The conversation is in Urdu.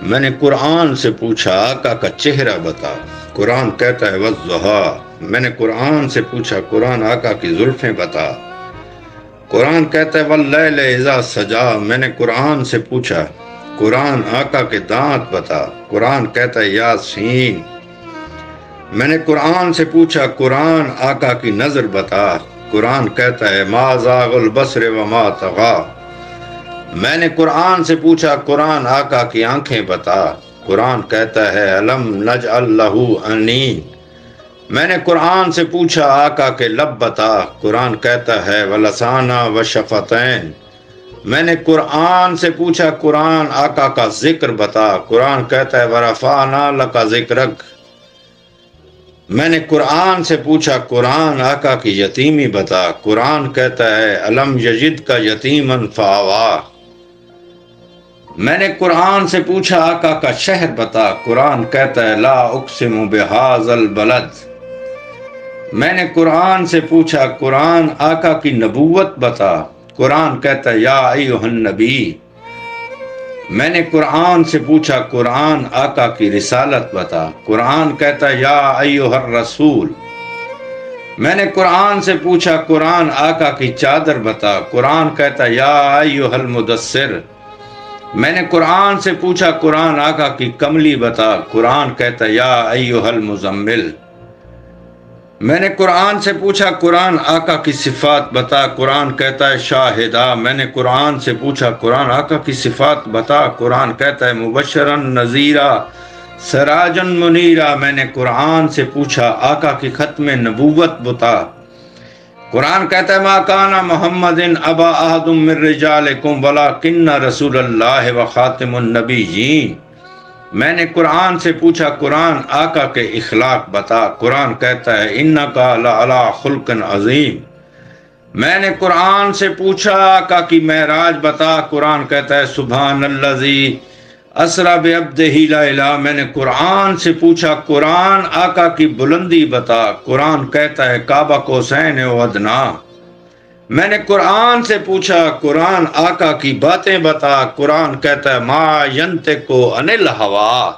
میں نے قرآن سے پوچھا آقا کا چہرہ بتا، قرآن کہتا ہے والضحیٰ۔ میں نے قرآن سے پوچھا قرآن آقا کی زلفیں بتا، قرآن کہتا ہے واللیل اذا سجا۔ میں نے قرآن سے پوچھا قرآن آقا کے دانت بتا، قرآن کہتا ہے یاسین۔ میں نے قرآن سے پوچھا قرآن آقا کی نظر بتا، قرآن کہتا ہے ما زاغ البصر وما طغی۔ میں نے قرآن سے پوچھا قرآن آقا کی آنکھیں بتا، قرآن کہتا ہے الم نجعل لہ عینین۔ میں نے قرآن سے پوچھا آقا کے لب بتا، قرآن کہتا ہے ولسانا وشفتین۔ میں نے قرآن سے پوچھا قرآن آقا کا ذکر بتا، قرآن کہتا ہے ورفعنا لک ذکرک۔ میں نے قرآن سے پوچھا قرآن آقا کی یتیمی بتا، قرآن کہتا ہے الم یجدک یتیما فآویٰ۔ میں نے قرآن سے پوچھا آقا کا شہر بتا، قرآن کہتا ہے لا اقسم بہذا البلد۔ میں نے قرآن سے پوچھا قرآن آقا کی نبوت بتا، قرآن کہتا ہے یا ایھا النبی۔ میں نے قرآن سے پوچھا قرآن آقا کی رسالت بتا، قرآن کہتا ہے یا ایھا الرسول۔ میں نے قرآن سے پوچھا قرآن آقا کی چادر بتا، قرآن کہتا ہے یا ایھا المدثر۔ میں نے قرآن سے پوچھا قرآن آقا کی کملی بتا، قرآن کہتا ہے یا ایھا المزمل۔ میں نے قرآن سے پوچھا قرآن آقا کی صفات بتا، قرآن کہتا ہے شاہدہ۔ میں نے قرآن سے پوچھا قرآن آقا کی صفات بتا، قرآن کہتا ہے مبشرا نذیرا سراجا منیرا۔ میں نے قرآن سے پوچھا آقا کی ختم نبوت بتا، قرآن کہتا ہے ما کان محمد ابا احد من رجالکم ولکن رسول اللہ وخاتم النبیین۔ میں نے قرآن سے پوچھا قرآن آقا کے اخلاق بتا، قرآن کہتا ہے انک لعلی خلق عظیم۔ میں نے قرآن سے پوچھا آقا کی معراج بتا، قرآن کہتا ہے سبحان الذی اسری بعبدہ لیلا۔ میں نے قرآن سے پوچھا قرآن آقا کی بلندی بتا، قرآن کہتا ہے کعبہ قوسین و ادنیٰ۔ میں نے قرآن سے پوچھا قرآن آقا کی باتیں بتا، قرآن کہتا ہے ما ینطق عن الہویٰ۔